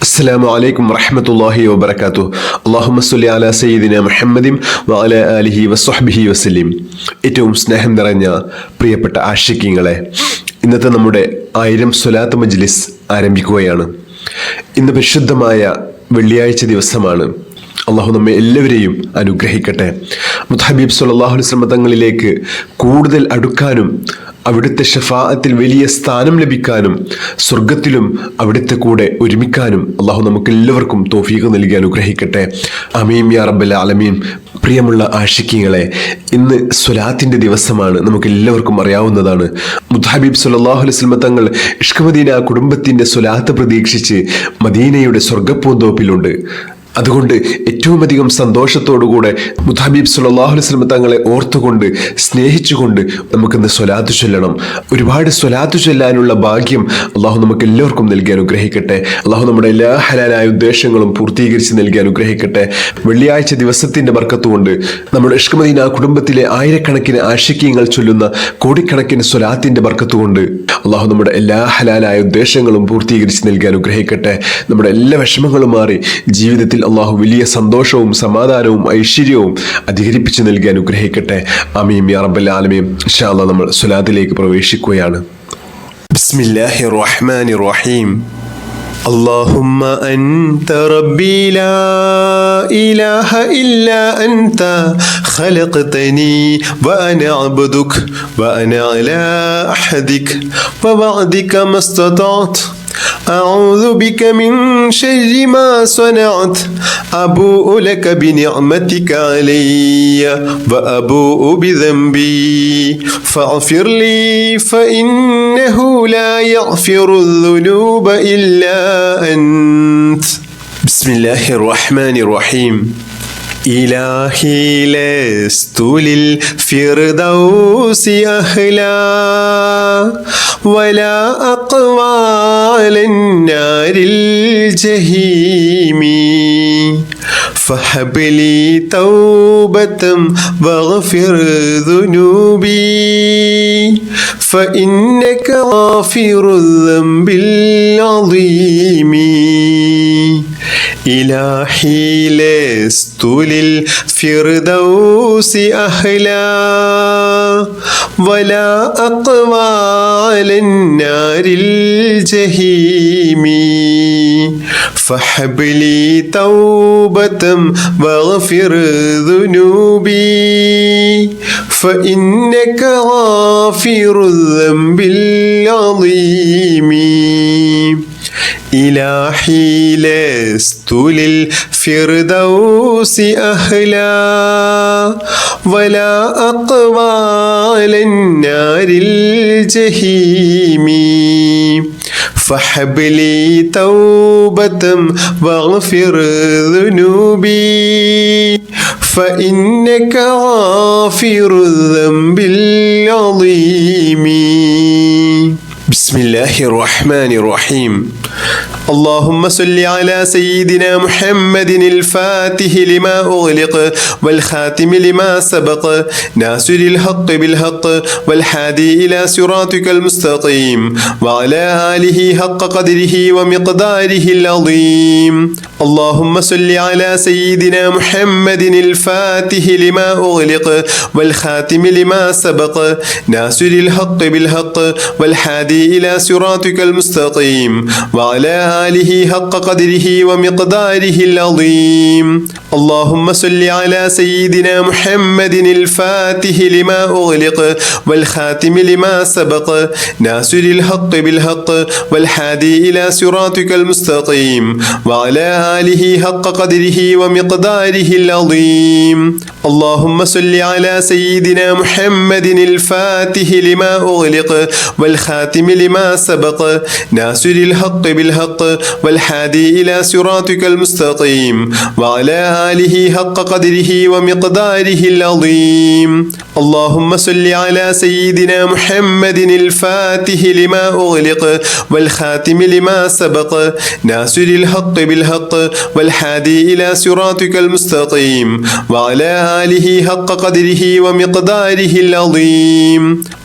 അസ്സലാമു അലൈക്കും വറഹ്മത്തുള്ളാഹി വബറകാതുഹു. അല്ലാഹുമ്മ സ്വല്ലി അലാ സയ്യിദിനാ മുഹമ്മദിൻ വഅലാ ആലിഹി വസ്വഹ്ബിഹി വസല്ലം. ഏറ്റവും സ്നേഹം നിറഞ്ഞ പ്രിയപ്പെട്ട ആശിഖീങ്ങളെ, ഇന്നത്തെ നമ്മുടെ 1000 സ്വലാത്ത് മജ്ലിസ് ആരംഭിക്കുകയാണ്. ഇന്ന് പരിശുദ്ധമായ വെള്ളിയാഴ്ച ദിവസമാണ്. അള്ളാഹു നമ്മെ എല്ലാവരെയും അനുഗ്രഹിക്കട്ടെ. മുത്തഹബീബ് സ്വല്ലല്ലാഹു അലൈഹി വസല്ലം തങ്ങളിലേക്ക് കൂടുതൽ അടുക്കാനും അവിടുത്തെ ഷഫാഅത്തിൽ വലിയ സ്ഥാനം ലഭിക്കാനും സ്വർഗത്തിലും അവിടുത്തെ കൂടെ ഒരുമിക്കാനും അള്ളാഹു നമുക്ക് എല്ലാവർക്കും തൗഫീഖ് നൽകി അനുഗ്രഹിക്കട്ടെ. ആമീൻ യാ റബ്ബൽ ആലമീൻ. പ്രിയമുള്ള ആശിഖീങ്ങളെ, ഇന്ന് സ്വലാത്തിന്റെ ദിവസമാണ്. നമുക്ക് എല്ലാവർക്കും അറിയാവുന്നതാണ്. മുത്തഹബീബ് സ്വല്ലല്ലാഹു അലൈഹി വസല്ലം തങ്ങൾ ഇഷ്ക് മദീന കുടുംബത്തിന്റെ സ്വലാത്ത് പ്രതീക്ഷിച്ച് മദീനയുടെ സ്വർഗപ്പൂന്തോപ്പിലുണ്ട്. അതുകൊണ്ട് ഏറ്റവും അധികം സന്തോഷത്തോടുകൂടെ മുത്തഹബീബ് സ്വല്ലല്ലാഹു അലൈഹി വസല്ലം തങ്ങളെ ഓർത്തുകൊണ്ട് സ്നേഹിച്ചുകൊണ്ട് നമുക്കിന്ന് സ്വലാത്ത് ചൊല്ലണം. ഒരുപാട് സ്വലാത്ത് ചൊല്ലാനുള്ള ഭാഗ്യം അള്ളാഹു നമുക്ക് എല്ലാവർക്കും നൽകി അനുഗ്രഹിക്കട്ടെ. അള്ളാഹു നമ്മുടെ എല്ലാ ഹലാലായ ഉദ്ദേശങ്ങളും പൂർത്തീകരിച്ച് നൽകി അനുഗ്രഹിക്കട്ടെ. വെള്ളിയാഴ്ച ദിവസത്തിന്റെ ബർക്കത്തുകൊണ്ട് നമ്മുടെ ഇഷ്ക് മദീന കുടുംബത്തിലെ ആയിരക്കണക്കിന് ആശിഖീങ്ങൾ ചൊല്ലുന്ന കോടിക്കണക്കിന് സ്വലാത്തിന്റെ ബർക്കത്തുകൊണ്ട് അള്ളാഹു നമ്മുടെ എല്ലാ ഹലാലായ ഉദ്ദേശങ്ങളും പൂർത്തീകരിച്ച് നൽകി അനുഗ്രഹിക്കട്ടെ. നമ്മുടെ എല്ലാ വിഷമങ്ങളും മാറി ജീവിതത്തിൽ അള്ളാഹു വലിയ സന്തോഷവും സമാധാനവും ഐശ്വര്യവും അധികരിപ്പിച്ച് നൽകി അനുഗ്രഹിക്കട്ടെ. ആമീൻ യാ റബ്ബൽ ആലമീൻ. ഇൻഷാ അല്ലാഹ് നമ്മൾ സ്വലാത്തിലേക്ക് പ്രവേശിക്കുകയാണ്. ബിസ്മില്ലാഹിർ റഹ്മാനിർ റഹീം. اللهم أنت ربي لا إله إلا أنت خلقتني وأنا عبدك وأنا على عهدك ووعدك ما استطعت أعوذ بك من شر ما صنعت أبوء لك بنعمتك علي وأبوء بذنبي فاغفر لي فإنه لا يغفر الذنوب إلا أنت. بسم الله الرحمن الرحيم. إلهي لست للفردوس أهلا ولا أقوى على النار الجحيم فهب لي توبة واغفر ذنوبي فإنك غافر الذنب العظيم. إلهي لست للفردوس أهلا ولا أقوى على النار الجحيم فهب لي توبة واغفر ذنوبي فإنك غافر الذنب العظيم. إلهي لست للفردوس أهلا ولا أقوى على النار الجحيم فهب لي توبة واغفر ذنوبي فإنك غافر الذنب العظيم. بسم الله الرحمن الرحيم. اللهم صل على سيدنا محمد الفاتح لما أغلق والخاتم لما سبق ناصر الحق بالحق والهادي إلى صراطك المستقيم وعلى آله حق قدره ومقداره العظيم. اللهم صل على سيدنا محمد الفاتح لما أغلق والخاتم لما سبق ناصر الحق بالحق والهادي إلى صراطك المستقيم وعلى آله حق قدره ومقداره العظيم. اللهم صل على سيدنا محمد الفاتح لما أغلق والخاتم لما سبق ناصر الحق بالحق والهادي إلى صراطك المستقيم وعلى آله حق قدره ومقداره العظيم. اللهم صل على سيدنا محمد الفاتح لما أغلق والخاتم لما سبق ناصر الحق بالحق والهادي إلى صراطك المستقيم وعلى آله حق قدره ومقداره العظيم. اللهم صل على سيدنا محمد الفاتح لما أغلق والخاتم لما سبق ناصر الحق بالحق والهادي إلى صراطك المستقيم وعلى آله حق قدره ومقداره العظيم.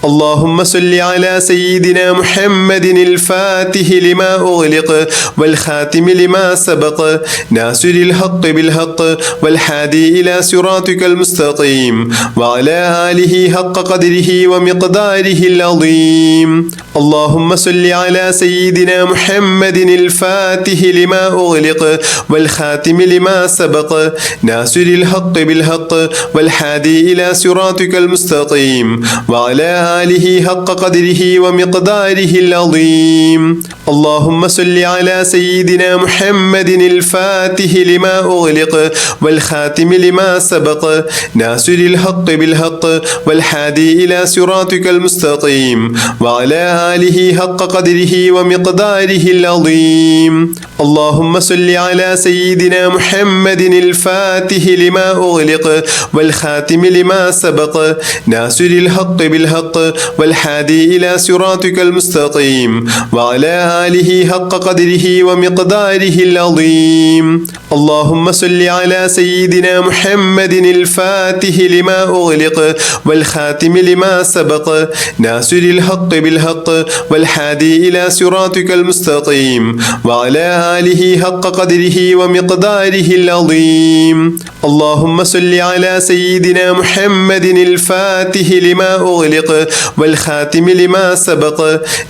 اللهم صل على سيدنا محمد الفاتح لما أغلق والخاتم لما سبق ناصر الحق بالحق والهادي إلى صراطك المستقيم وعلى آله حق قدره ومقداره العظيم اللهم صل على سيدنا محمد الفاتح لما أغلق والخاتم لما سبق ناصر الحق بالحق والهادي إلى صراطك المستقيم وعلى آله حق قدره ومقداره العظيم اللهم صل على سيدنا محمد الفاتح لما أغلق والخاتم لما سبق ناصر الحق بالحق والهادي إلى صراطك المستقيم وعلى آله حق قدره ومقداره العظيم اللهم صل على سيدنا محمد الفاتح لما أغلق والخاتم لما سبق ناصر الحق بالحق والهادي إلى صراطك المستقيم وعلى آله حق قدره ومقداره العظيم اللهم صل على سيدنا محمد الفاتح لما أغلق والخاتم لما سبق ناصر الحق بالحق والهادي إلى صراطك المستقيم وعلى آله حق قدره ومقداره العظيم اللهم صل على سيدنا محمد الفاتح لما أغلق والخاتم لما سبق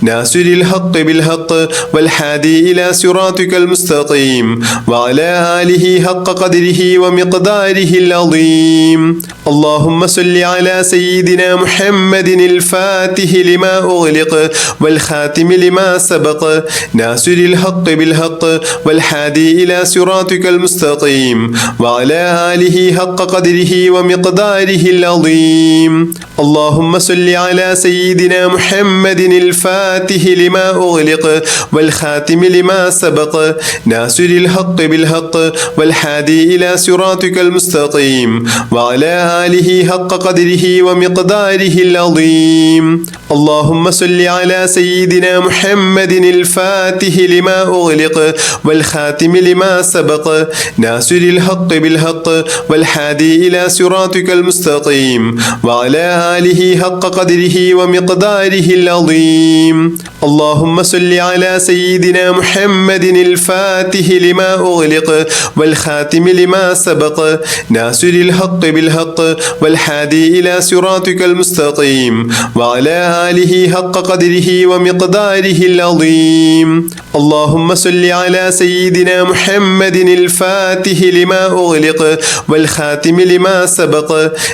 ناصر الحق بالحق والهادي إلى صراطك المستقيم وعلى آله حق قدره ومقداره العظيم اللهم صل على سيدنا محمد الفاتح لما أغلق والخاتم لما سبق ناصر الحق بالحق والهادي إلى صراطك المستقيم وعلى آله حق قدره ومقداره العظيم اللهم صل على سيدنا محمد الفاتح لما أغلق والخاتم لما سبق ناصر الحق بالحق والهادي إلى صراطك المستقيم وعلى آله حق قدره ومقداره العظيم اللهم صل على سيدنا محمد الفاتح لما أغلق والخاتم لما سبق ناصر الحق بالحق والهادي إلى صراطك المستقيم وعلى آله حق قدره ومقداره العظيم اللهم صل على سيدنا محمد الفاتح لما أغلق والخاتم لما سبق ناصر الحق بالحق والهادي إلى صراطك المستقيم وعلى آله حق قدره ومقداره العظيم اللهم صل على سيدنا محمد الفاتح لما أغلق والخاتم لما سبق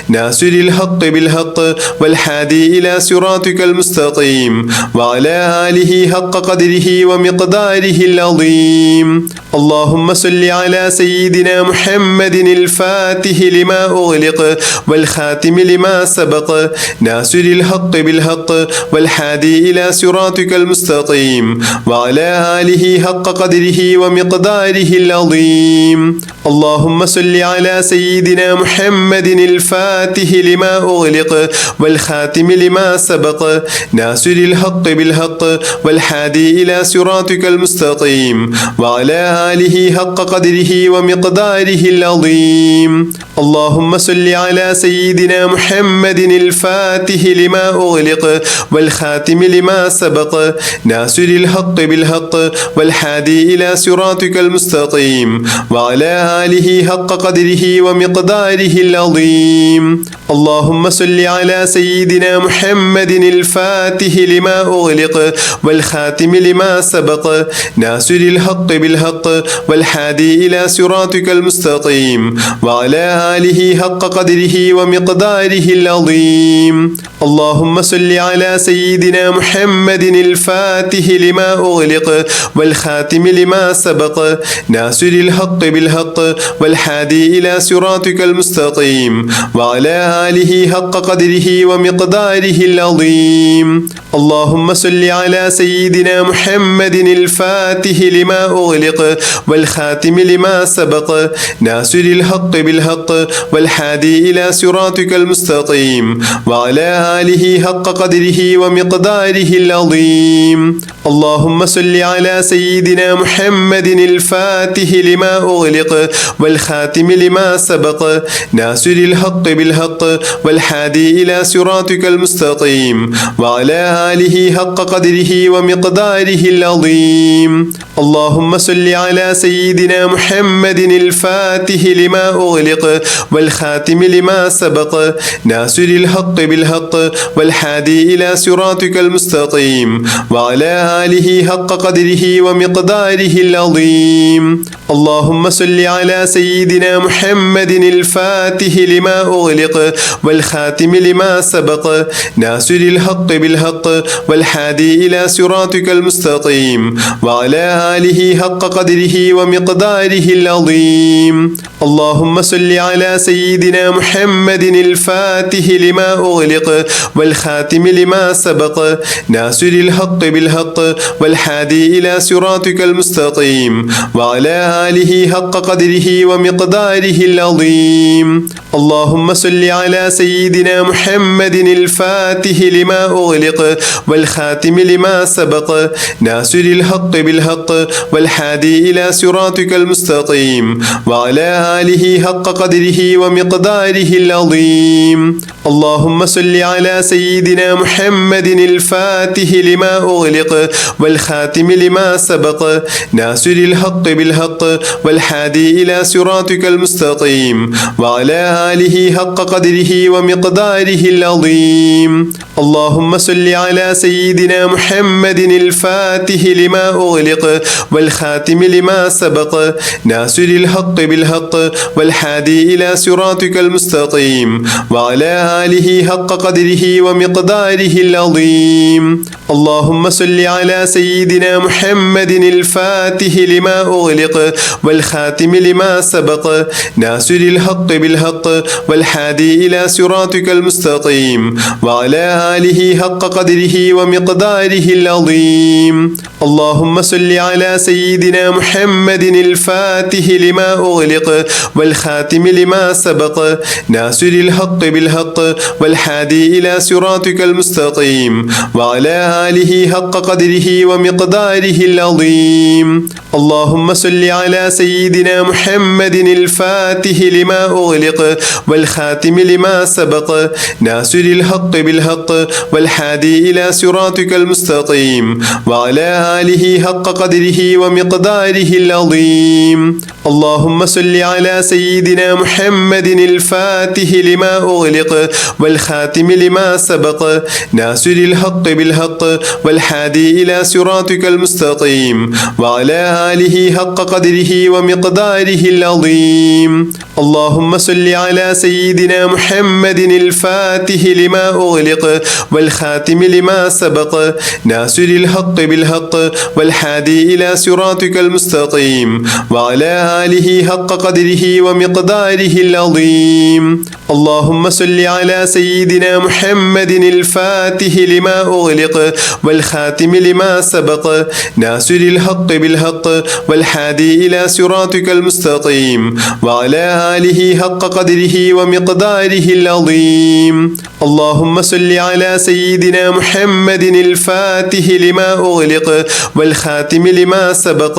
ناصر الحق بالحق والهادي إلى صراطك المستقيم وعلى آله حق قدره ومقداره العظيم اللهم صل على سيدنا محمد الفاتح لما أغلق والخاتم لما سبق ناصر الحق بالحق والهادي إلى صراطك المستقيم وعلى آله حق قدره ومقداره العظيم اللهم صل على سيدنا محمد الفاتح لما أغلق والخاتم لما سبق ناصر الحق بالحق والهادي إلى صراطك المستقيم وعلى آله حق قدره ومقداره العظيم اللهم صل على سيدنا محمد الفاتح لما أغلق والخاتم لما سبق ناصر الحق بالحق والهادي إلى صراطك المستقيم وعلى آله حق قدره ومقداره العظيم اللهم صل على سيدنا محمد الفاتح لما أغلق والخاتم لما سبق ناصر الحق بالحق والهادي إلى صراطك المستقيم وعلى آله حق قدره ومقداره العظيم اللهم صل على سيدنا محمد الفاتح لما أغلق والخاتم لما سبق ناصر الحق بالحق والهادي إلى صراطك المستقيم وعلى آله حق قدره ومقداره العظيم اللهم صل على سيدنا محمد الفاتح لما أغلق والخاتم لما سبق ناصر الحق بالحق والهادي إلى صراطك المستقيم وعلى آله حق قدره ومقداره العظيم. اللهم صل على سيدنا محمد الفاتح لما أغلق والخاتم لما سبق ناصر الحق بالحق والهادي إلى صراطك المستقيم وعلى آله حق قدره ومقداره العظيم. اللهم صل على سيدنا محمد الفاتح لما أغلق والخاتم لما سبق ناصر الحق بالحق والهادي إلى صراطك المستقيم وعلى آله حق قدره ومقداره العظيم. اللهم صل على سيدنا محمد الفاتح لما أغلق والخاتم لما سبق ناصر الحق بالحق والهادي إلى صراطك المستقيم وعلى آله حق قدره ومقداره العظيم. اللهم صل على سيدنا محمد الفاتح لما أغلق والخاتم لما سبق ناصر الحق بالحق والهادي إلى صراطك المستقيم وعلى آله حق قدره ومقداره العظيم. اللهم صل على سيدنا محمد الفاتح لما أغلق والخاتم لما سبق ناصر الحق بالحق والهادي إلى صراطك المستقيم وعلى آله حق قدره ومقداره العظيم. اللهم صل على سيدنا محمد الفاتح لما أغلق والخاتم لما سبق ناصر الحق بالحق والهادي إلى صراطك المستقيم وعلى آله حق قدره ومقداره العظيم. اللهم صل على سيدنا محمد الفاتح لما أغلق والخاتم لما سبق ناصر الحق بالحق والهادي إلى صراطك المستقيم وعلى آله حق قدره ومقداره العظيم. اللهم صل على سيدنا محمد الفاتح لما أغلق والخاتم لما سبق ناصر الحق بالحق والهادي إلى صراطك المستقيم وعلى آله حق قدره ومقداره العظيم. اللهم صل على سيدنا محمد الفاتح لما أغلق والخاتم لما سبق ناصر الحق بالحق والهادي إلى صراطك المستقيم وعلى آله حق قدره ومقداره العظيم. اللهم صل على سيدنا محمد الفاتح لما أغلق والخاتم لما سبق ناصر الحق بالحق والهادي إلى صراطك المستقيم وعلى آله حق قدره ومقداره العظيم. اللهم صل على سيدنا محمد الفاتح لما أغلق والخاتم لما سبق ناصر الحق بالحق والهادي إلى صراطك المستقيم وعلى آله حق قدره ومقداره العظيم. اللهم صل على سيدنا محمد الفاتح لما أغلق والخاتم لما سبق ناصر الحق بالحق والهادي إلى صراطك المستقيم وعلى آله حق قدره ومقداره العظيم. اللهم صل على سيدنا محمد الفاتح لما أغلق والخاتم لما سبق ناصر الحق بالحق والهادي إلى صراطك المستقيم وعلى آله حق قدره ومقداره العظيم. اللهم صل على سيدنا محمد الفاتح لما أغلق والخاتم لما سبق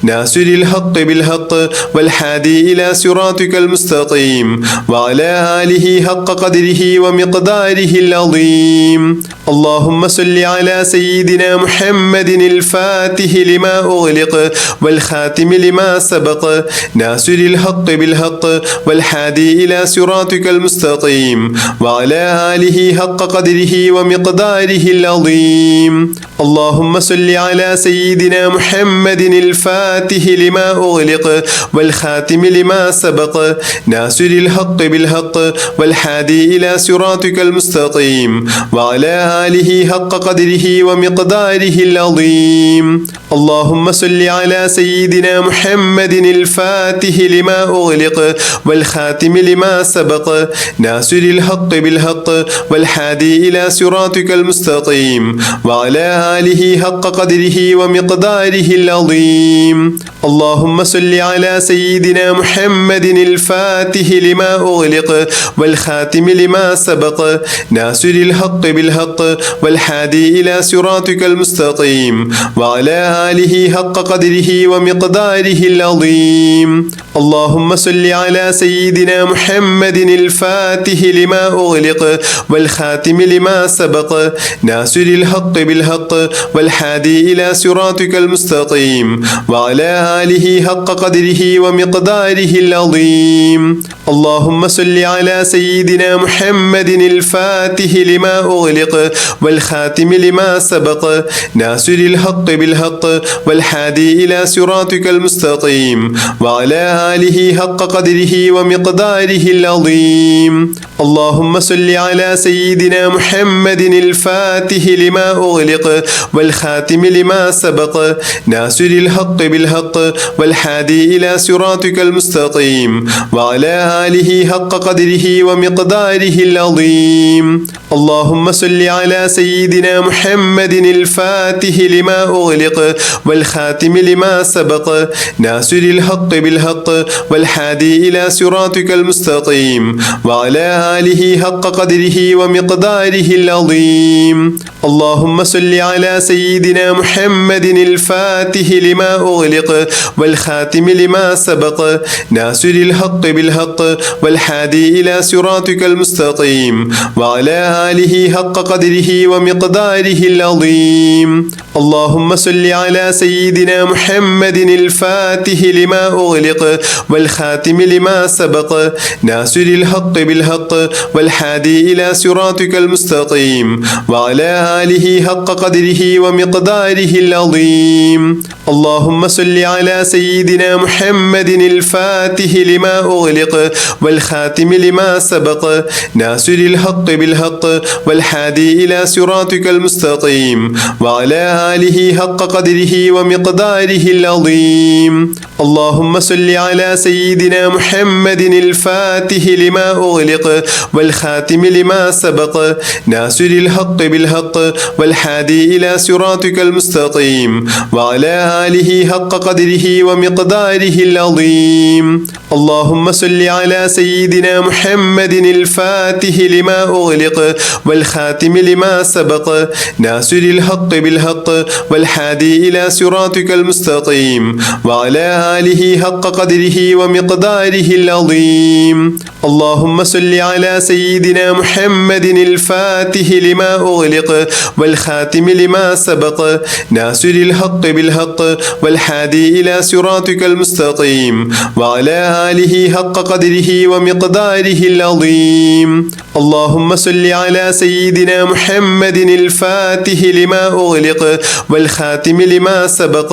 ناصر الحق بالحق والهادي إلى صراطك المستقيم وعلى آله حق قدره ومقداره العظيم. اللهم صل على سيدنا محمد الفاتح لما أغلق والخاتم لما سبق ناصر الحق بالحق والهادي إلى صراطك المستقيم وعلى آله حق قدره ومقداره العظيم. اللهم صل على سيدنا محمد الفاتح لما أغلق والخاتم لما سبق ناصر الحق بالحق والهادي إلى صراطك المستقيم وعلى آله حق قدره ومقداره العظيم. اللهم صل على سيدنا محمد الفاتح لما أغلق والخاتم لما سبق ناصر الحق بالحق والهادي إلى صراطك المستقيم وعلى آله حق قدره ومقداره العظيم. اللهم صل على سيدنا محمد الفاتح لما أغلق والخاتم لما سبق ناصر الحق بالحق والهادي إلى صراطك المستقيم وعلى آله حق قدره ومقداره العظيم. اللهم صل على سيدنا محمد الفاتح لما أغلق والخاتم لما سبق ناصر الحق بالحق والهادي إلى صراطك المستقيم وعلى آله حق قدره ومقداره العظيم. اللهم صل على سيدنا محمد الفاتح لما أغلق والخاتم لما سبق ناصر الحق بالحق والهادي إلى صراطك المستقيم وعلى آله حق قدره ومقداره العظيم. اللهم صل على سيدنا محمد الفاتح لما أغلق والخاتم لما سبق ناصر الحق بالحق والهادي إلى صراطك المستقيم وعلى آله حق قدره ومقداره العظيم. اللهم صل على سيدنا محمد الفاتح لما أغلق والخاتم لما سبق ناصر الحق بالحق والهادي إلى صراطك المستقيم وعلى آله حق قدره ومقداره العظيم. اللهم صل على سيدنا محمد الفاتح لما أغلق والخاتم لما سبق ناصر الحق بالحق والهادي إلى صراطك المستقيم وعلى آله حق قدره ومقداره العظيم. اللهم صل على سيدنا محمد الفاتح لما أغلق والخاتم لما سبق ناصر الحق بالحق والهادي إلى صراطك المستقيم وعلى آله حق قدره ومقداره العظيم. اللهم صل على سيدنا محمد الفاتح لما أغلق والخاتم لما سبق ناصر الحق بالحق والهادي إلى صراطك المستقيم وعلى آله حق قدره ومقداره العظيم. اللهم صل على سيدنا محمد الفاتح لما أغلق والخاتم لما سبق ناصر الحق بالحق والهادي إلى صراطك المستقيم وعلى آله حق قدره ومقداره العظيم. اللهم صل على سيدنا محمد الفاتح لما أغلق والخاتم لما سبق ناصر الحق بالحق والهادي إلى صراطك المستقيم وعلى آله حق قدره ومقداره العظيم. اللهم صل على سيدنا محمد الفاتح لما أغلق والخاتم لما سبق ناصر الحق بالحق والهادي إلى صراطك المستقيم وعلى آله حق قدره ومقداره العظيم. اللهم صل على سيدنا محمد الفاتح لما أغلق والخاتم لما سبق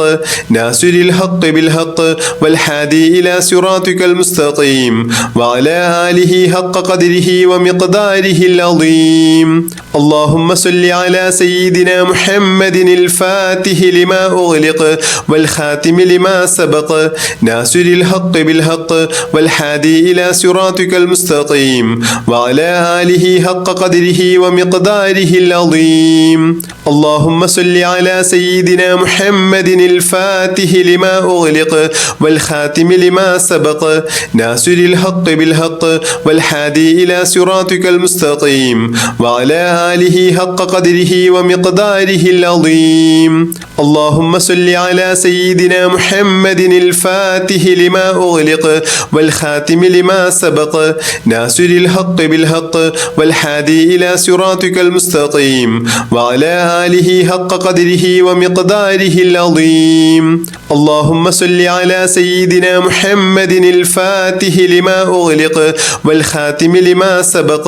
ناصر الحق بالحق والهادي إلى صراطك المستقيم وعلى آله حق قدره ومقداره العظيم. اللهم صل على سيدنا محمد الفاتح لما أغلق والخاتم لما سبق ناصر الحق بالحق والهادي إلى صراطك المستقيم وعلى آله حق قدره ومقداره العظيم. اللهم صل على سيدنا محمد الفاتح لما أغلق والخاتم لما سبق ناصر الحق بالحق والهادي إلى صراطك المستقيم وعلى آله حق قدره ومقداره العظيم. اللهم صل على سيدنا محمد الفاتح لما أغلق والخاتم لما سبق ناصر الحق بالحق والهادي إلى صراطك المستقيم وعلى آله حق قدره ومقداره العظيم. اللهم صل على سيدنا محمد الفاتح لما أغلق والخاتم لما سبق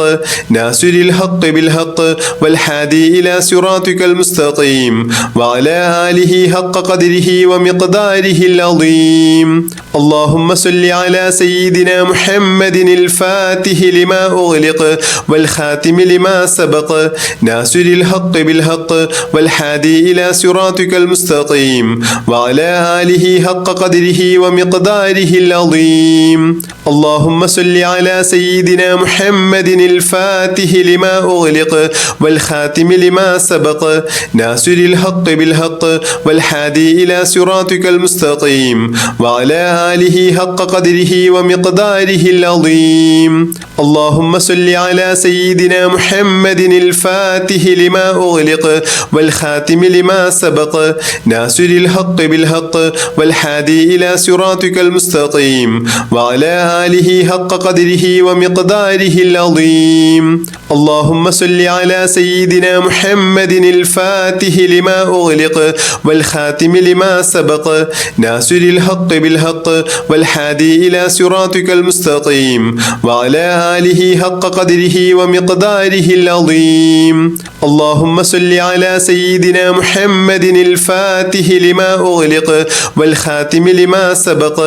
ناصر الحق بالحق والهادي إلى صراطك المستقيم وعلى آله حق قدره ومقداره العظيم. اللهم صل على سيدنا محمد الفاتح لما أغلق والخاتم لما سبق ناصر الحق بالحق والهادي إلى صراطك المستقيم وعلى آله حق قدره ومقداره العظيم اللهم صل على سيدنا محمد الفاتح لما أغلق والخاتم لما سبق ناصر الحق بالحق والهادي إلى صراطك المستقيم وعلى آله حق قدره ومقداره العظيم اللهم صل على سيدنا محمد الفاتح لما أغلق والخاتم لما سبق ناصر الحق بالحق والهادي إلى صراطك المستقيم وعلى آله حق قدره ومقداره العظيم اللهم صل على سيدنا محمد الفاتح لما أغلق والخاتم لما سبق ناصر الحق بالحق والهادي إلى صراطك المستقيم وعلى آله حق قدره ومقداره العظيم اللهم صل على سيدنا محمد الفاتح لما أغلق والخاتم لما سبق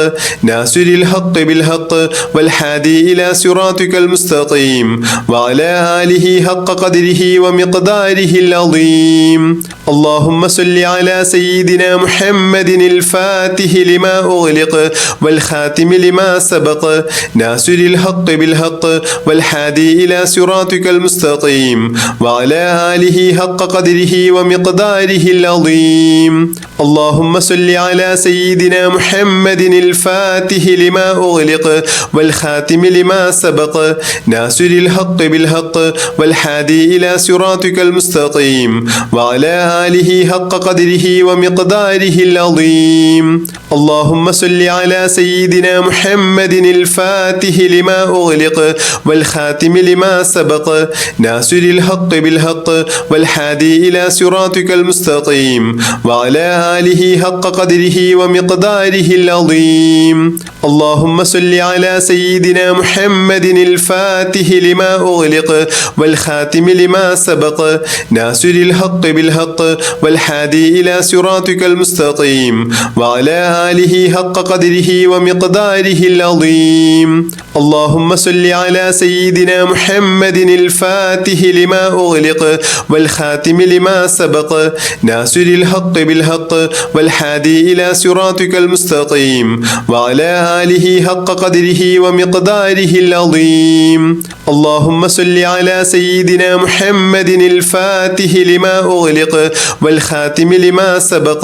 ناصر الحق بالحق والهادي إلى صراطك المستقيم وعلى آله حق قدره ومقداره العظيم اللهم صل على سيدنا محمد الفاتح لما أغلق والخاتم لما سبق ناصر الحق بالحق والهادي إلى صراطك المستقيم وعلى آله حق قدره ومقداره العظيم اللهم صل على سيدنا محمد الفاتح لما أغلق والخاتم لما سبق ناصر الحق بالحق والهادي إلى صراطك المستقيم وعلى آله حق قدره ومقداره العظيم اللهم صل على سيدنا محمد الفاتح لما أغلق والخاتم لما سبق ناصر الحق بالحق والهادي إلى صراطك المستقيم وعلى آله حق قدره ومقداره العظيم اللهم صل على سيدنا محمد الفاتح لما أغلق والخاتم لما سبق ناصر الحق بالحق والهادي إلى صراطك المستقيم وعلى آله حق قدره ومقداره العظيم اللهم صل على سيدنا محمد الفاتح لما أغلق والخاتم لما سبق ناصر الحق بالحق والهادي إلى صراطك المستقيم وعلى آله حق قدره ومقداره العظيم اللهم صل على سيدنا محمد الفاتح لما أغلق والخاتم لما سبق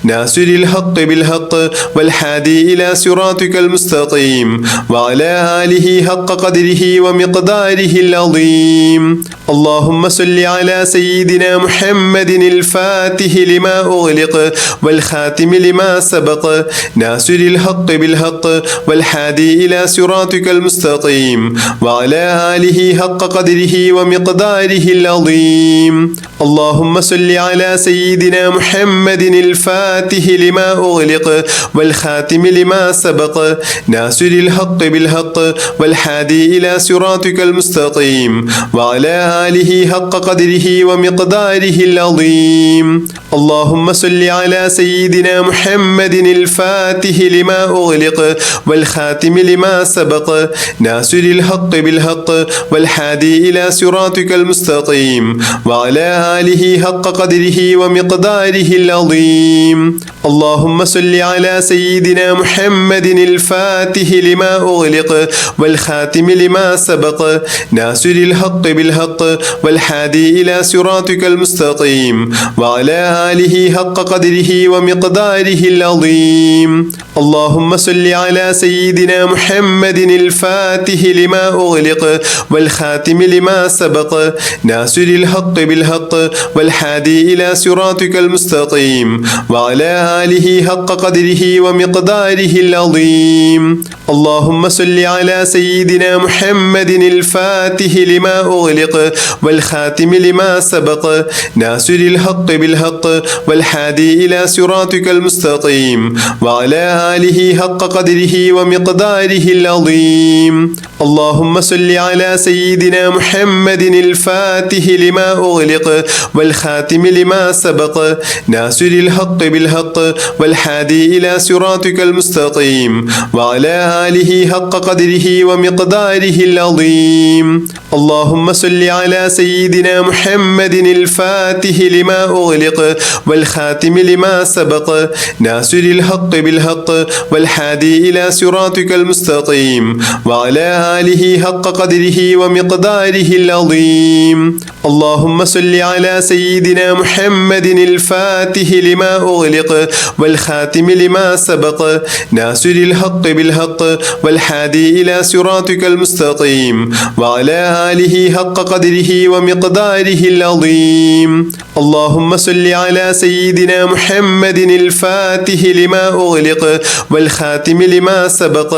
ناصر الحق بالحق والهادي إلى صراطك المستقيم وعلى آله حق قدره ومقداره العظيم اللهم صل على سيدنا محمد الفاتح لما أغلق والخاتم لما سبق ناصر الحق بالحق والهادي إلى صراطك المستقيم وعلى آله حق قدره ومقداره العظيم اللهم صل على سيدنا محمد الفاتح لما أغلق والخاتم لما سبق ناصر الحق بالحق والهادي إلى صراطك المستقيم وعلى آله حق قدره ومقداره العظيم اللهم صل على سيدنا محمد الفاتح لما أغلق والخاتم لما سبق ناصر الحق بالحق والهادي إلى صراطك المستقيم وعلى آله حق قدره ومقداره العظيم اللهم صل على سيدنا محمد الفاتح لما أغلق والخاتم لما سبق ناصر الحق بالحق والهادي إلى صراطك المستقيم وعلى آله حق قدره ومقداره العظيم اللهم صل على سيدنا محمد الفاتح لما أغلق والخاتم لما سبق ناصر الحق بالحق والهادي إلى صراطك المستقيم وعلى آله حق قدره ومقداره العظيم اللهم صل على سيدنا محمد الفاتح لما أغلق والخاتم لما سبق ناصر الحق بالحق والهادي إلى صراطك المستقيم وعلى آله حق قدره ومقداره العظيم. اللهم صل على سيدنا محمد الفاتح لما أغلق والخاتم لما سبق ناصر الحق بالحق والهادي إلى صراطك المستقيم وعلى آله حق قدره ومقداره العظيم. اللهم صل على سيدنا محمد الفاتح لما أغلق والخاتم لما سبق ناصر الحق بالحق والهادي إلى صراطك المستقيم وعلى آله حق قدره ومقداره العظيم. اللهم صل على سيدنا محمد الفاتح لما أغلق والخاتم لما سبق ناصر الحق بالحق والهادي إلى صراطك المستقيم وعلى آله حق قدره ومقداره العظيم. اللهم صل على سيدنا محمد الفاتح لما أغلق والخاتم لما سبق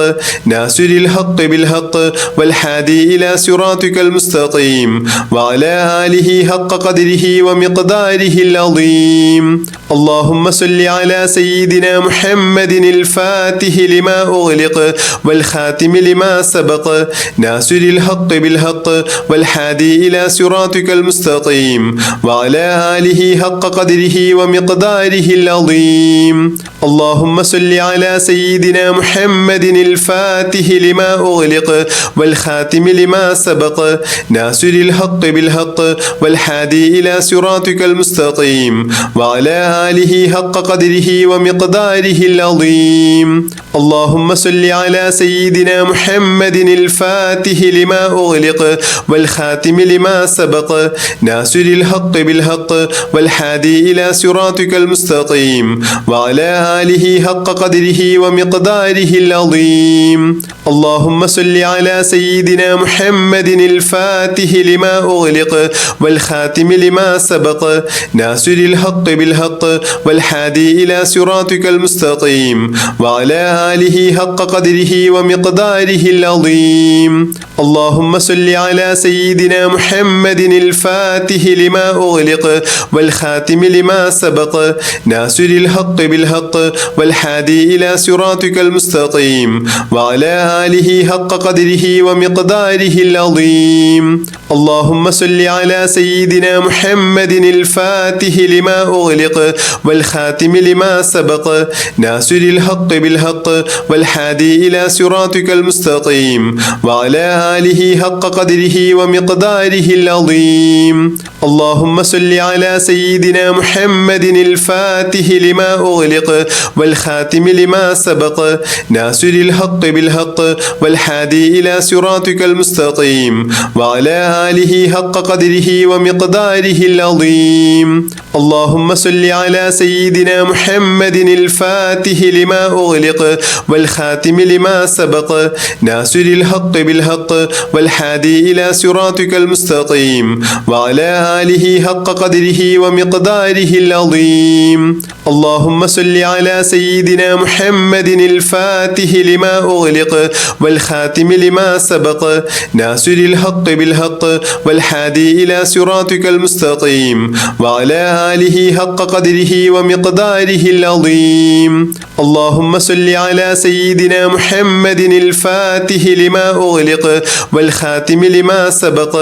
ناصر الحق بالحق والهادي إلى صراطك المستقيم وعلى آله حق قدره ومقداره العظيم. اللهم صل على سيدنا محمد الفاتح لما أغلق والخاتم لما سبق ناصر الحق بالحق والهادي إلى صراطك المستقيم وعلى آله حق قدره ومقداره العظيم. اللهم صل على سيدنا محمد الفاتح لما أغلق والخاتم لما سبق ناصر الحق بالحق والهادي إلى صراطك المستقيم وعلى آله حق قدره ومقداره العظيم. اللهم صل على سيدنا محمد الفاتح لما أغلق والخاتم لما سبق ناصر الحق بالحق والهادي إلى صراطك المستقيم وعلى آله حق قدره ومقداره العظيم. اللهم صل على سيدنا محمد الفاتح لما أغلق والخاتم لما سبق ناصر الحق بالحق والهادي إلى صراطك المستقيم وعلى آله حق قدره ومقداره العظيم. اللهم صل على سيدنا محمد الفاتح لما أغلق والخاتم لما سبق ناصر الحق بالحق والهادي إلى صراطك المستقيم وعلى آله حق قدره ومقداره العظيم. اللهم صل على سيدنا محمد الفاتح لما أغلق والخاتم لما سبق ناصر الحق بالحق والهادي إلى صراطك المستقيم وعلى آله حق قدره ومقداره العظيم. اللهم صل على سيدنا محمد الفاتح لما أغلق والخاتم لما سبق ناصر الحق بالحق والهادي إلى صراطك المستقيم وعلى آله حق قدره ومقداره العظيم. اللهم صل على سيدنا محمد الفاتح لما أغلق والخاتم لما سبق ناصر الحق بالحق والهادي إلى صراطك المستقيم وعلى آله حق قدره ومقداره العظيم. اللهم صل على سيدنا محمد الفاتح لما أغلق والخاتم لما سبق ناصر الحق بالحق والهادي إلى صراطك المستقيم وعلى آله حق قدره ومقداره العظيم. اللهم صل على سيدنا محمد الفاتح لما أغلق والخاتم لما سبق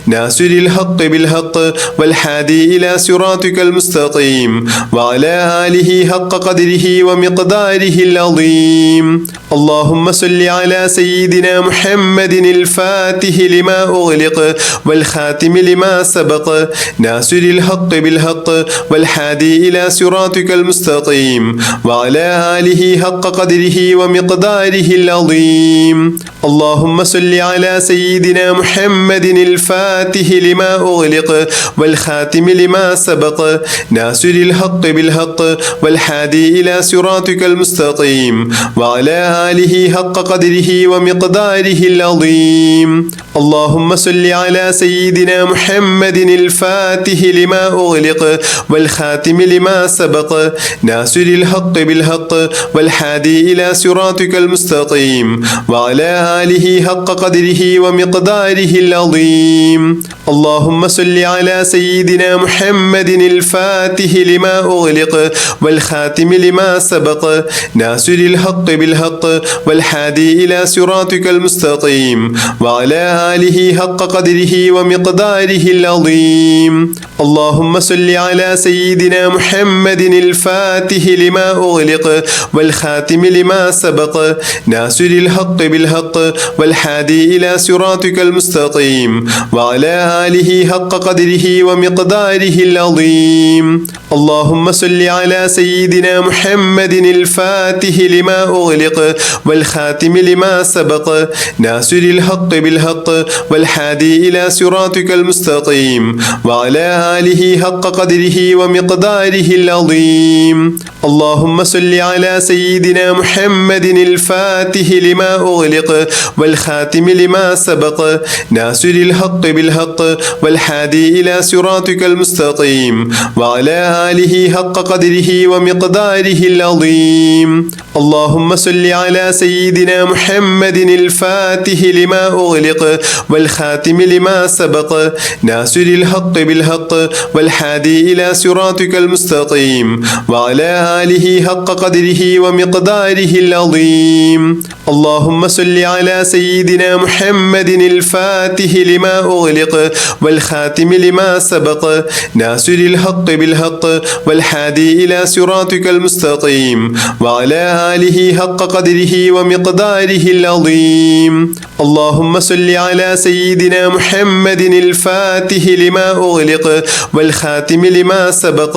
ناصر الحق بالحق والهادي إلى صراطك المستقيم وعلى آله حق قدره ومقداره العظيم. اللهم صل على سيدنا محمد الفاتح لما أغلق والخاتم لما سبق ناصر الحق بالحق والهادي إلى صراطك المستقيم وعلى آله حق قدره ومقداره العظيم. اللهم صل على سيدنا محمد الفاتح لما أغلق والخاتم لما سبق ناصر الحق بالحق والهادي إلى صراطك المستقيم وعلى آله حق قدره ومقداره العظيم. اللهم صل على سيدنا محمد الفاتح لما أغلق والخاتم لما سبق ناصر الحق بالحق والهادي إلى صراطك المستقيم وعلى آله حق قدره ومقداره العظيم. اللهم صل على سيدنا محمد الفاتح لما أغلق والخاتم لما سبق ناصر الحق بالحق والهادي إلى صراطك المستقيم وعلى آله حق قدره ومقداره العظيم اللهم صل على سيدنا محمد الفاتح لما أغلق والخاتم لما سبق ناصر الحق بالحق والهادي إلى صراطك المستقيم وعلى آله حق قدره ومقداره العظيم اللهم صل على سيدنا محمد الفاتح لما أغلق والخاتم لما سبق ناصر الحق بالحق والهادي إلى صراطك المستقيم وعلى آله حق قدره ومقداره العظيم اللهم صل على سيدنا محمد الفاتح لما أغلق والخاتم لما سبق ناصر الحق بالحق والهادي إلى صراطك المستقيم وعلى آله حق قدره ومقداره العظيم اللهم صل على سيدنا محمد الفاتح لما أغلق والخاتم لما سبق ناصر الحق بالحق والهادي إلى صراطك المستقيم وعلى آله حق قدره ومقداره العظيم اللهم صل على سيدنا محمد الفاتح لما أغلق والخاتم لما سبق ناصر الحق بالحق والهادي إلى صراطك المستقيم وعلى آله حق قدره ومقداره العظيم اللهم صل على سيدنا محمد الفاتح لما أغلق والخاتم لما سبق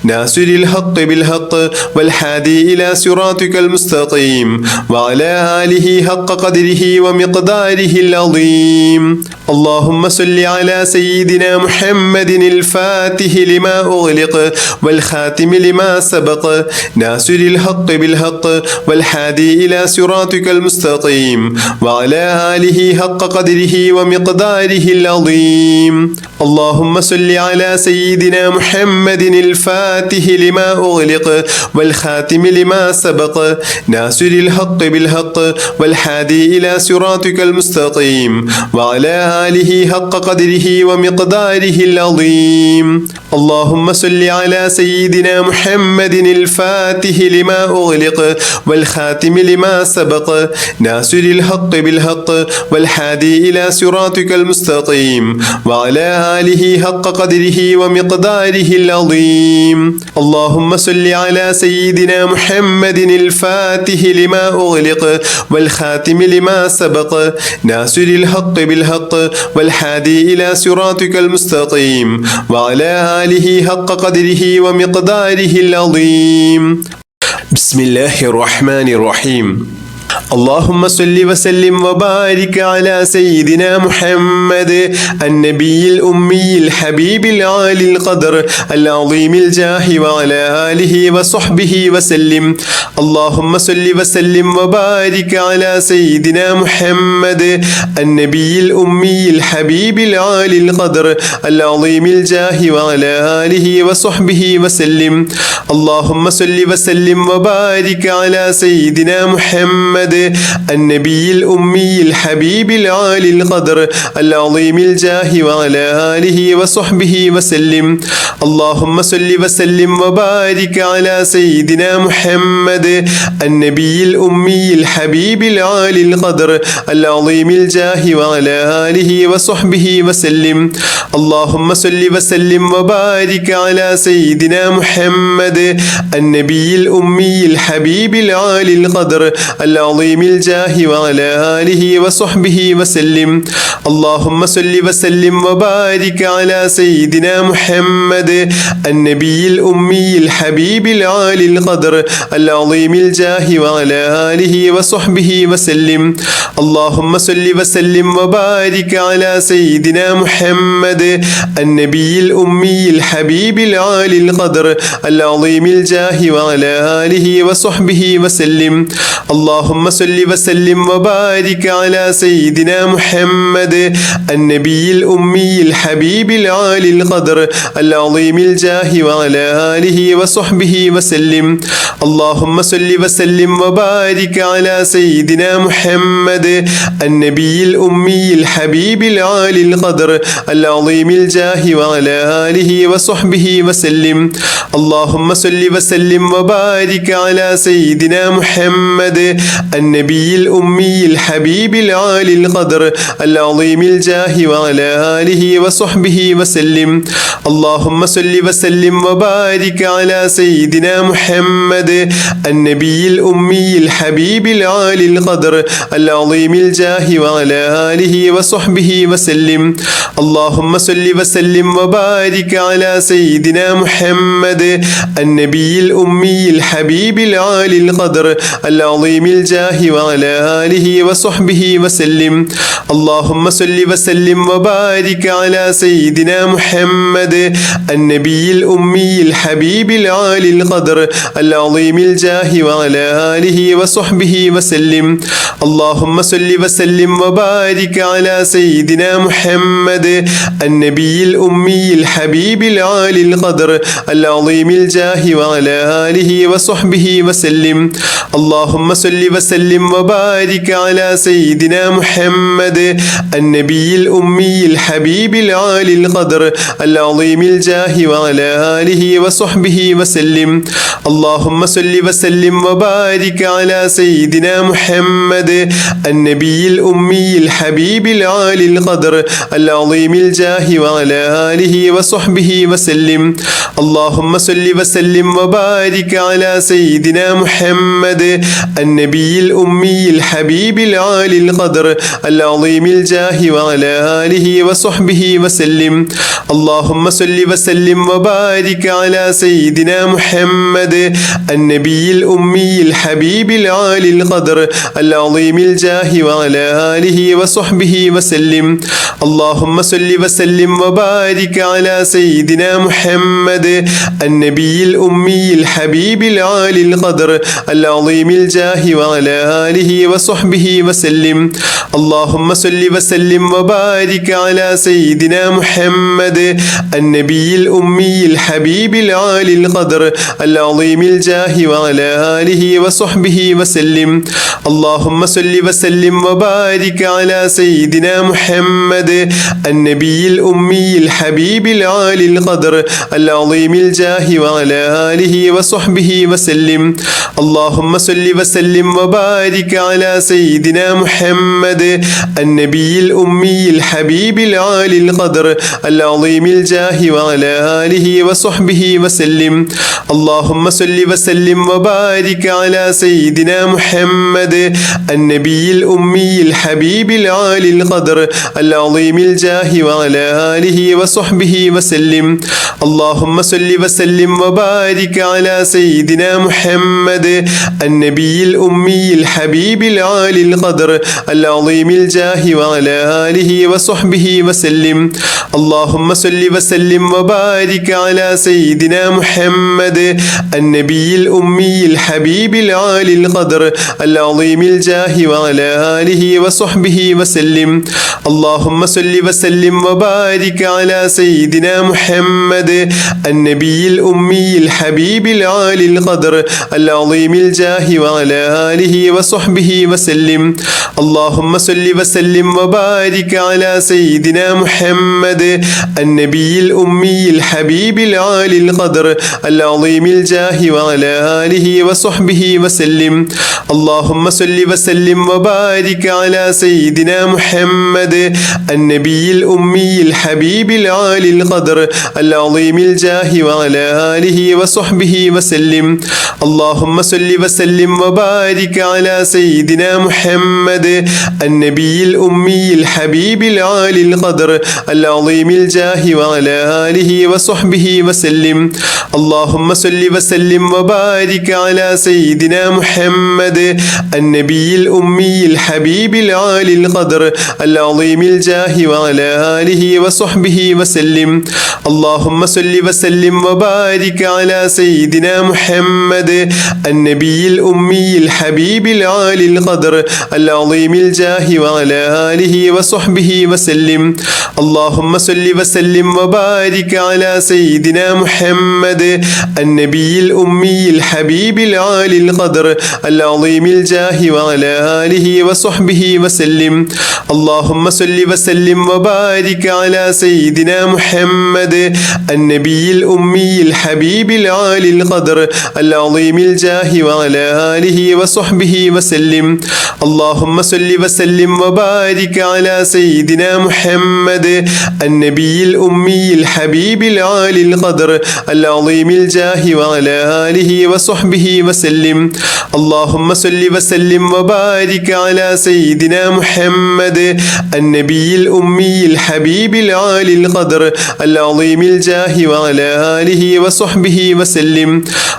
ناصر الحق بالحق والهادي إلى صراطك المستقيم وعلى آله حق قدره ومقداره العظيم اللهم صل على سيدنا محمد الفاتح لما أغلق والخاتم لما سبق ناصر الحق بالحق والهادي إلى صراطك المستقيم وعلى آله حق قدره ومقداره العظيم اللهم صل على سيدنا محمد الفاتح لما أغلق والخاتم لما سبق ناصر الحق بالحق والهادي إلى صراطك المستقيم وعلى آله حق قدره ومقداره العظيم اللهم صل على سيدنا محمد الفاتح لما أغلق والخاتم لما سبق ناصر الحق بالحق والهادي إلى صراطك المستقيم وعلى آله حق قدره ومقداره العظيم اللهم صل على سيدنا محمد الفاتح لما أغلق والخاتم لما سبق ناصر الحق بالحق والهادي إلى صراطك المستقيم وعلى آله حق قدره ومقداره العظيم بسم الله الرحمن الرحيم اللهم صل وسلم وبارك على سيدنا محمد النبي الأمي الحبيب العالي القدر العظيم الجاه وعلى آله وصحبه وسلم اللهم صل وسلم وبارك على سيدنا محمد النبي الأمي الحبيب العالي القدر العظيم الجاه وعلى آله وصحبه وسلم اللهم صل وسلم وبارك على سيدنا محمد النبي الأمي الحبيب العالي القدر العظيم الجاه وعلى آله وصحبه وسلم اللهم صل وسلم وبارك على سيدنا محمد النبي الأمي الحبيب العالي القدر العظيم الجاه وعلى آله وصحبه وسلم اللهم صل وسلم وبارك على سيدنا محمد النبي الأمي الحبيب العالي القدر العظيم الجاه وعلى آله وصحبه وسلم اللهم صل وسلم وبارك على سيدنا محمد النبي الأمي الحبيب العالي القدر العظيم الجاه وعلى آله وصحبه وسلم اللهم صل وسلم وبارك على سيدنا محمد النبي الأمي الحبيب العالي القدر العظيم الجاه وعلى آله وصحبه وسلم اللهم صل وسلم وبارك على سيدنا محمد النبي الأمي الحبيب العالي القدر العظيم الجاه وعلى آله وصحبه وسلم اللهم صل وسلم وبارك على سيدنا محمد محمد النبي الأمي الحبيب العالي القدر العظيم الجاه وعلى آله وصحبه وسلم. اللهم صل وسلم وبارك على سيدنا محمد النبي الأمي الحبيب العالي القدر العظيم الجاه وعلى آله وصحبه وسلم. اللهم صل وسلم وبارك على سيدنا محمد النبي الأمي الحبيب العالي القدر العظيم الجاه وعلى آله وصحبه وسلم. اللهم صل وسلم وبارك على سيدنا محمد النبي الأمي الحبيب العالي القدر العظيم الجاه وعلى آله وصحبه وسلم. اللهم صل وسلم وبارك على سيدنا محمد النبي الأمي الحبيب العالي القدر العظيم الجاه وعلى آله وصحبه وسلم. اللهم صل وسلم وبارك على سيدنا محمد النبي الأمي الحبيب العالي القدر العظيم الجاه وعلى آله وصحبه وسلم. اللهم صل وسلم وبارك على سيدنا محمد النبي الأمي الحبيب العالي القدر العظيم الجاه وعلى آله وصحبه وسلم. اللهم صل وسلم وبارك على سيدنا محمد النبي الأمي الحبيب العالي القدر العظيم الجاه وعلى آله وصحبه وسلم. اللهم صل وسلم وبارك على سيدنا محمد النبي الأمي الحبيب العالي القدر العظيم الجاه وعلى آله وصحبه وسلم. اللهم صل وسلم وبارك على سيدنا محمد النبي الأمي الحبيب العالي القدر العظيم الجاه وعلى آله وصحبه وسلم. اللهم صل وسلم وبارك على سيدنا محمد النبي الأمي الحبيب العالي القدر العظيم الجاه وعلى آله وصحبه وسلم. اللهم صل وسلم وبارك على سيدنا محمد النبي الأمي الحبيب العالي القدر العظيم الجاه وعلى آله وصحبه وسلم. اللهم صل وسلم وبارك على سيدنا محمد النبي الأمي الحبيب العالي القدر العظيم الجاه وعلى آله وصحبه وسلم. اللهم صل وسلم وبارك على سيدنا محمد النبي الأمي الحبيب العالي القدر العظيم الجاه وعلى آله وصحبه وسلم. اللهم صل وسلم وبارك على سيدنا محمد النبي الأمي الحبيب العالي القدر العظيم الجاه وعلى آله وصحبه وسلم. اللهم صل وسلم وبارك على سيدنا محمد النبي الأمي الحبيب العالي القدر العظيم الجاه وعلى آله وصحبه وسلم. اللهم صل وسلم وبارك على سيدنا محمد النبي الأمي الحبيب العالي القدر العظيم الجاه وعلى آله وصحبه وسلم. اللهم صل وسلم وبارك على سيدنا محمد النبي الأمي الحبيب العالي القدر العظيم الجاه وعلى آله وصحبه وسلم. اللهم صل وسلم وبارك على سيدنا محمد النبي الأمي الحبيب العالي القدر العظيم الجاه وعلى آله وصحبه وسلم. اللهم صل وسلم وبارك على سيدنا محمد النبي الأمي الحبيب العالي القدر العظيم الجاه وعلى آله وصحبه وسلم. اللهم صل وسلم وبارك على سيدنا محمد النبي الأمي الحبيب العالي القدر العظيم الجاه وعلى آله وصحبه وسلم. اللهم صل وسلم وبارك على سيدنا محمد النبي الأمي الحبيب العالي القدر العظيم الجاه وعلى آله وصحبه وسلم. اللهم صل وسلم وبارك على سيدنا محمد النبي الأمي الحبيب العالي القدر العظيم الجاه وعلى آله وصحبه وسلم. اللهم صل وسلم وبارك على سيدنا محمد النبي الأمي الحبيب العالي القدر العظيم الجاه وعلى آله وصحبه وسلم. اللهم صل وسلم وبارك على سيدنا محمد النبي الأمي الحبيب العالي القدر العظيم الجاه وعلى آله وصحبه وسلم. اللهم صل وسلم وبارك على سيدنا محمد النبي الأمي الحبيب العالي القدر العظيم الجاه وعلى آله وصحبه وسلم. اللهم صل وسلم وبارك على سيدنا محمد النبي الأمي الحبيب العالي القدر العظيم الجاه وعلى آله وصحبه وسلم.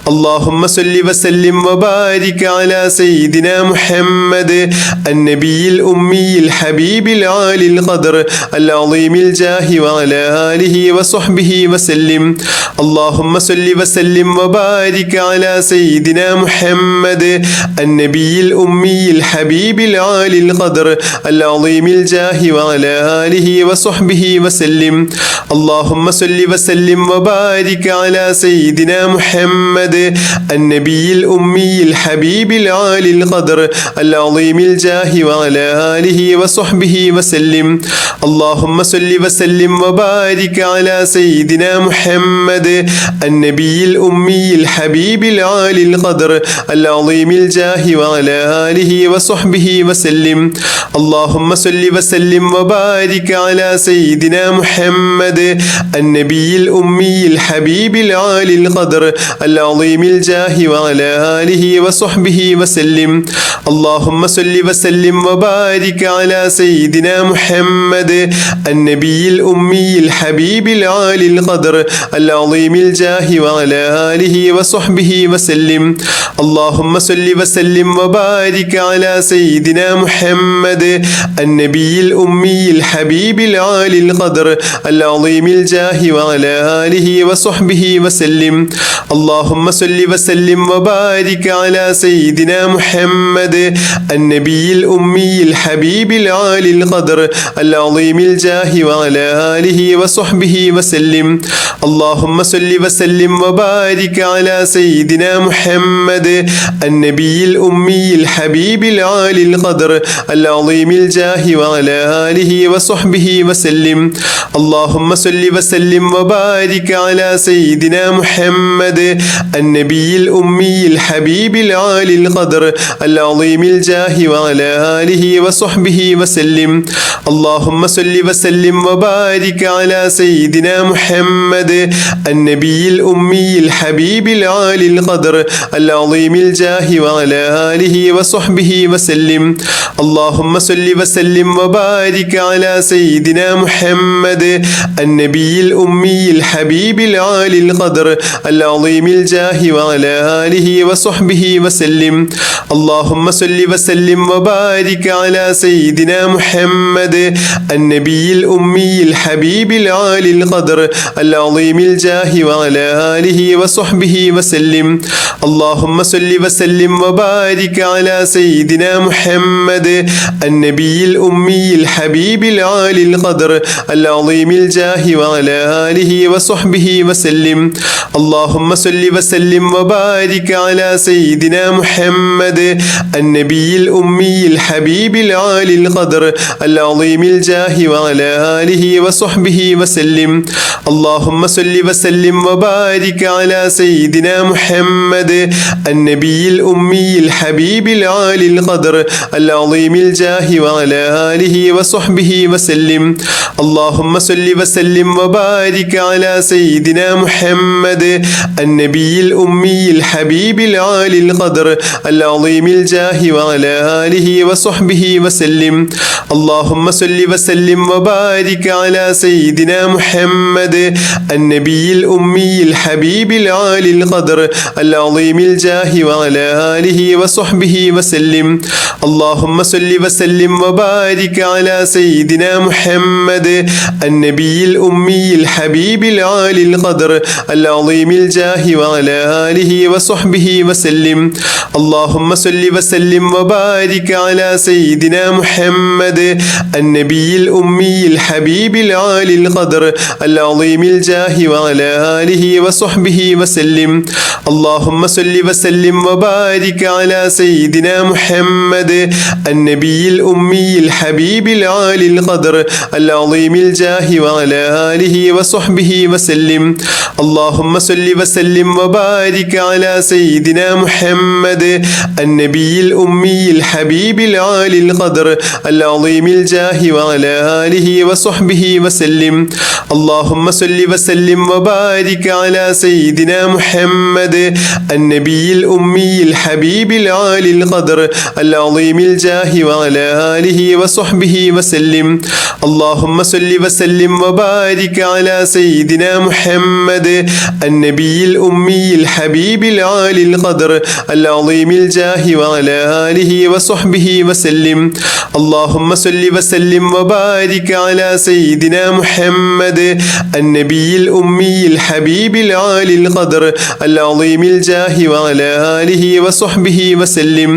اللهم صل وسلم وبارك على سيدنا محمد النبي الأمي الحبيب العالي القدر العظيم الجاه وعلى آله وصحبه وسلم. اللهم صل وسلم وبارك على سيدنا محمد النبي الأمي الحبيب العالي القدر العظيم الجاه وعلى آله وصحبه وسلم. اللهم صل وسلم وبارك على سيدنا محمد النبي الأمي الحبيب العالي القدر العظيم الجاه وعلى آله وصحبه وسلم. اللهم صل وسلم وبارك على سيدنا محمد النبي الأمي الحبيب العالي القدر العظيم الجاه وعلى آله وصحبه وسلم. اللهم صل وسلم وبارك على سيدنا محمد النبي الأمي الحبيب العالي القدر العظيم الجاه وعلى آله وصحبه وسلم. اللهم صل وسلم وبارك على سيدنا محمد النبي الأمي الحبيب العالي القدر العظيم الجاه وعلى آله وصحبه وسلم. اللهم صل وسلم وبارك على سيدنا محمد النبي الأمي الحبيب العالي القدر العظيم الجاه وعلى آله وصحبه وسلم. اللهم صل وسلم وبارك على سيدنا محمد النبي الأمي الحبيب العالي القدر العظيم الجاه وعلى آله وصحبه وسلم. اللهم صل وسلم وبارك على سيدنا محمد النبي الأمي الحبيب العالي القدر العظيم الجاه وعلى آله وصحبه وسلم. اللهم صل وسلم وبارك على سيدنا محمد النبي الأمي الحبيب العالي القدر العظيم الجاه وعلى آله وصحبه وسلم. اللهم صل وسلم وبارك على سيدنا محمد النبي الأمي الحبيب العالي القدر العظيم الجاه وعلى آله وصحبه وسلم. اللهم صل وسلم وبارك على سيدنا محمد النبي الأمي الحبيب العالي القدر العظيم الجاه وعلى آله وصحبه وسلم. اللهم صل وسلم وبارك على سيدنا محمد النبي الأمي الحبيب العالي القدر العظيم الجاه وعلى آله وصحبه وسلم. اللهم صل وسلم وبارك على سيدنا محمد النبي الأمي الحبيب العالي القدر العظيم الجاه وعلى آله وصحبه وسلم. اللهم صل وسلم وبارك على سيدنا محمد النبي الأمي الحبيب العالي القدر العظيم الجاه وعلى آله وصحبه وسلم. اللهم صل وسلم وبارك على سيدنا محمد النبي الأمي الحبيب العالي القدر العظيم الجاه وعلى آله وصحبه وسلم. اللهم صل وسلم وبارك على سيدنا محمد النبي الأمي الحبيب العالي القدر العظيم الجاه وعلى آله وصحبه وسلم. اللهم صل وسلم وبارك على سيدنا محمد النبي الأمي الحبيب العالي القدر العظيم الجاه وعلى آله وصحبه وسلم. اللهم صل وسلم وبارك على سيدنا محمد النبي الأمي الحبيب العالي القدر العظيم الجاه وعلى آله وصحبه وسلم. اللهم صل وسلم وبارك على سيدنا محمد محمد النبي الأمي الحبيب العالي القدر العظيم الجاه وعلى آله وصحبه وسلم. اللهم صل وسلم وبارك على سيدنا محمد النبي الأمي الحبيب العالي القدر العظيم الجاه وعلى آله وصحبه وسلم. اللهم صل وسلم وبارك على سيدنا محمد النبي الأمي الحبيب العالي القدر العظيم الجاه وعلى آله وصحبه وسلم. اللهم صل وسلم وبارك على سيدنا محمد النبي الأمي الحبيب العالي القدر العظيم الجاه وعلى آله وصحبه وسلم. اللهم صل وسلم وبارك على سيدنا محمد النبي الأمي الحبيب العالي القدر العظيم الجاه وعلى آله وصحبه وسلم. اللهم صل وسلم وبارك على سيدنا محمد النبي الأمي الحبيب العالي القدر العظيم الجاه وعلى آله وصحبه وسلم.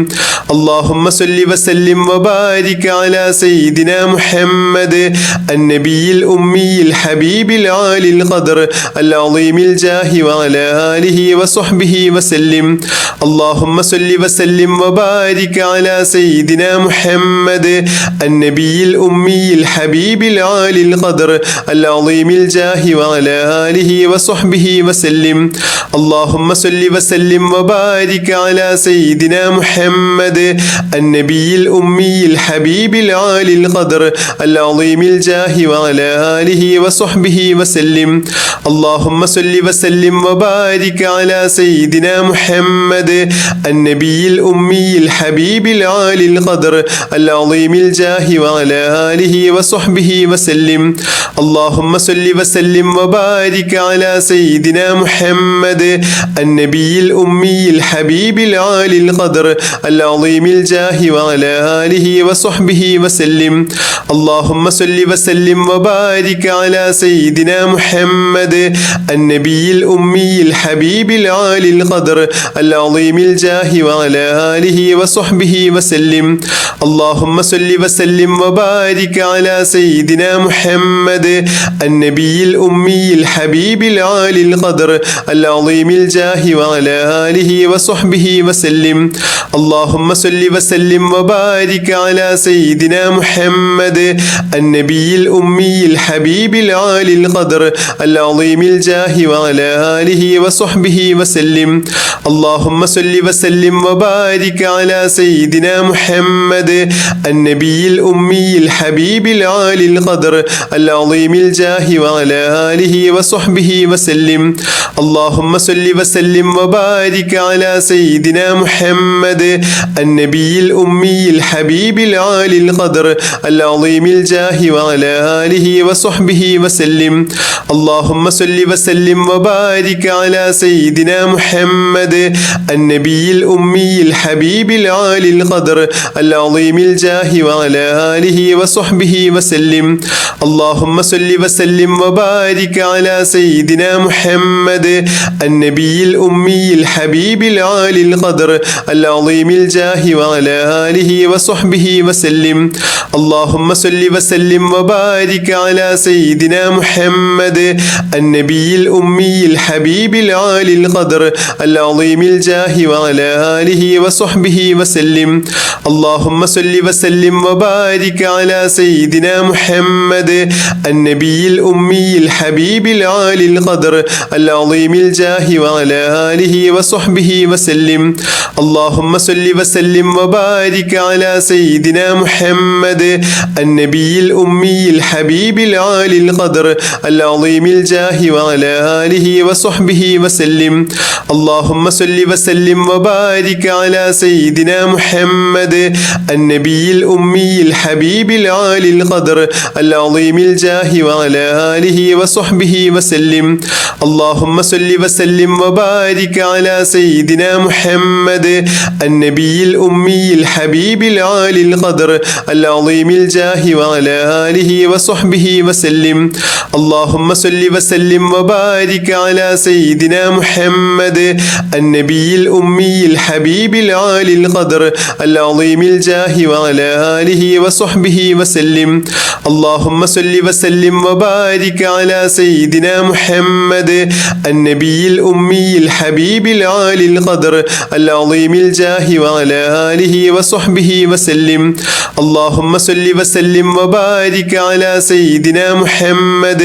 اللهم صل وسلم وبارك على سيدنا محمد النبي الأمي الحبيب العالي القدر العظيم الجاه وعلى آله وصحبه وسلم. اللهم صل وسلم وبارك على سيدنا محمد النبي الأمي الحبيب العالي القدر العظيم الجاه وعلى آله وصحبه وسلم. اللهم صل وسلم وبارك على سيدنا محمد النبي الأمي الحبيب العالي القدر العظيم الجاه وعلى آله وصحبه وسلم. اللهم صل وسلم وبارك على سيدنا محمد النبي الأمي الحبيب العالي القدر العظيم الجاه وعلى آله وصحبه وسلم. اللهم صل وسلم وبارك على سيدنا محمد النبي الأمي الحبيب العالي القدر العظيم الجاه وعلى آله وصحبه وسلم. اللهم صل وسلم وبارك على سيدنا محمد النبي الأمي الحبيب العالي القدر العظيم الجاه وعلى آله وصحبه وسلم. اللهم صل وسلم وبارك على سيدنا محمد النبي الأمي الحبيب العالي القدر العظيم الجاه وعلى آله وصحبه وسلم. اللهم صل وسلم وبارك على سيدنا محمد النبي الأمي الحبيب العالي القدر العظيم الجاه وعلى آله وصحبه وسلم. اللهم صل وسلم وبارك على سيدنا محمد النبي الأمي الحبيب العالي القدر العظيم الجاه وعلى آله وصحبه وسلم. اللهم صل وسلم وبارك على سيدنا محمد النبي الأمي الحبيب العالي القدر العظيم الجاه وعلى آله وصحبه وسلم. اللهم صل وسلم وبارك على سيدنا محمد النبي الأمي الحبيب العالي القدر العظيم الجاه وعلى آله وصحبه وسلم. اللهم صل وسلم وبارك على سيدنا محمد النبي الأمي الحبيب العالي القدر العظيم الجاه وعلى آله وصحبه وسلم. اللهم صل وسلم وبارك على سيدنا محمد النبي الأمي الحبيب العالي القدر العظيم الجاه وعلى آله وصحبه وسلم. اللهم صل وسلم وبارك على سيدنا محمد النبي الأمي الحبيب العالي القدر العظيم الجاه وعلى آله وصحبه وسلم. اللهم صل وسلم وبارك على سيدنا محمد النبي الأمي الحبيب العالي القدر العظيم الجاه وعلى آله وصحبه وسلم. اللهم صل وسلم وبارك على سيدنا محمد النبي الأمي الحبيب العالي القدر العظيم العظيم الجاه وعلى آله وصحبه وسلم. اللهم صل وسلم وبارك على سيدنا محمد النبي الأمي الحبيب العالي القدر العظيم الجاه وعلى آله وصحبه وسلم. اللهم صل وسلم وبارك على سيدنا محمد النبي الأمي الحبيب العالي القدر العظيم الجاه وعلى آله وصحبه وسلم. اللهم صل وسلم وبارك على سيدنا محمد النبي الأمي الحبيب العالي القدر العظيم الجاه وعلى آله وصحبه وسلم. اللهم صل وسلم وبارك على سيدنا محمد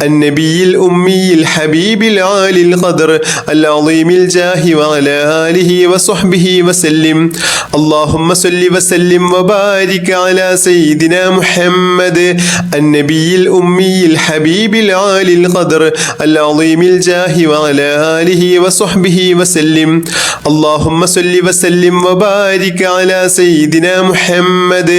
النبي الأمي الحبيب العالي القدر العظيم الجاه وعلى آله وصحبه وسلم. اللهم صل وسلم وبارك على سيدنا محمد النبي الأمي الحبيب العالي القدر العظيم الجاه وعلى آله وصحبه وسلم. اللهم صل وسلم وبارك على سيدنا محمد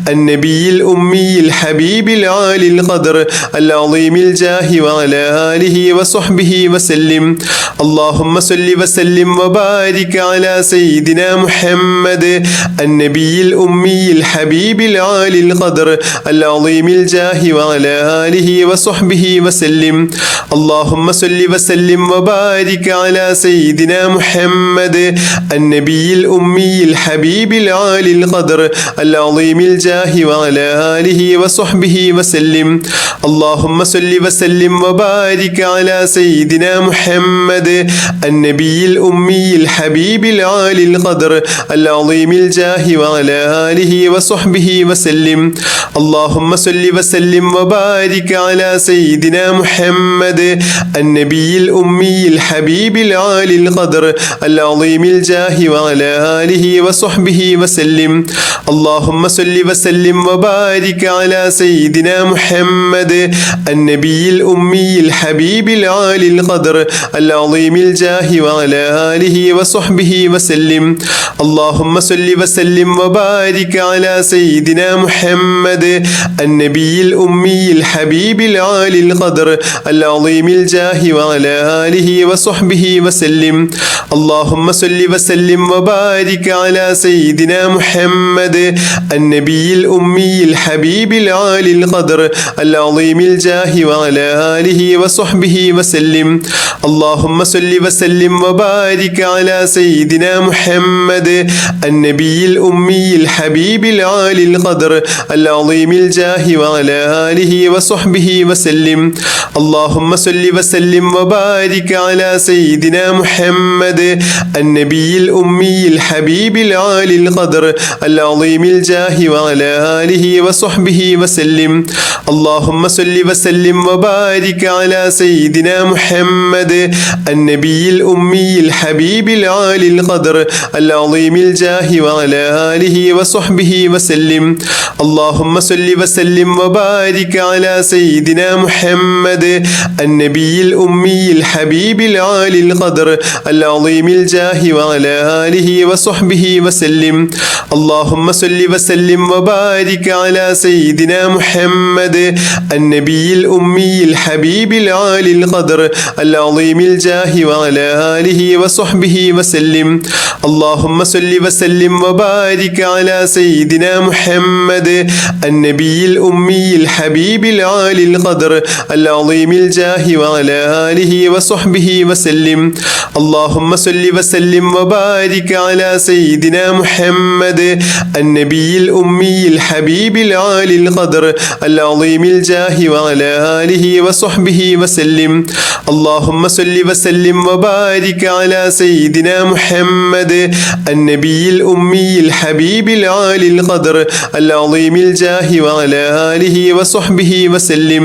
النبي الأمي الحبيب العالي القدر العظيم الجاه وعلى آله وصحبه وسلم. اللهم صل وسلم وبارك على سيدنا محمد النبي الأمي الحبيب العالي القدر العظيم الجاه وعلى آله وصحبه وسلم. اللهم صل وسلم وبارك على سيدنا محمد النبي الأمي الحبيب العالي القدر العظيم الجاه وعلى آله وصحبه وسلم. اللهم صل وسلم وبارك على سيدنا محمد النبي الأمي الحبيب العالي القدر العظيم الجاه وعلى آله وصحبه وسلم. اللهم صل وسلم وبارك على سيدنا محمد النبي الأمي الحبيب العالي القدر العظيم الجاه وعلى آله وصحبه وسلم. اللهم صل وسلم وبارك على سيدنا محمد النبي الأمي الحبيب العالي القدر العظيم الجاه وعلى آله وصحبه وسلم. اللهم صل وسلم وبارك على سيدنا محمد النبي الأمي الحبيب العالي القدر العظيم الجاه وعلى آله وصحبه وسلم. اللهم صل وسلم وبارك على سيدنا محمد النبي الأمي الحبيب العالي القدر العظيم الجاه وعلى آله وصحبه وسلم. اللهم صل وسلم وبارك على سيدنا محمد النبي الأمي الحبيب العالي القدر العظيم الجاه وعلى آله وصحبه وسلم. اللهم صل وسلم وبارك على سيدنا محمد النبي الأمي الحبيب العالي القدر العظيم الجاه وعلى آله وصحبه وسلم. اللهم صل وسلم وبارك على سيدنا محمد النبي الأمي الحبيب العالي القدر العظيم الجاه وعلى آله وصحبه وسلم. اللهم صل وسلم وبارك على سيدنا محمد النبي الأمي الحبيب العالي القدر العظيم الجاه وعلى آله وصحبه وسلم. اللهم صل وسلم وبارك على سيدنا محمد النبي الأمي الحبيب العالي القدر العظيم الجاه وعلى آله وصحبه وسلم. اللهم صل وسلم وبارك على سيدنا محمد النبي الأمي الحبيب العالي القدر العظيم الجاه وعلى آله وصحبه وسلم. اللهم صل وسلم وبارك على سيدنا محمد النبي الأمي الحبيب العالي القدر العظيم الجاه وعلى آله وصحبه وسلم. اللهم صل وسلم وبارك على سيدنا محمد النبي الأمي الحبيب العالي القدر العظيم الجاه وعلى آله وصحبه وسلم.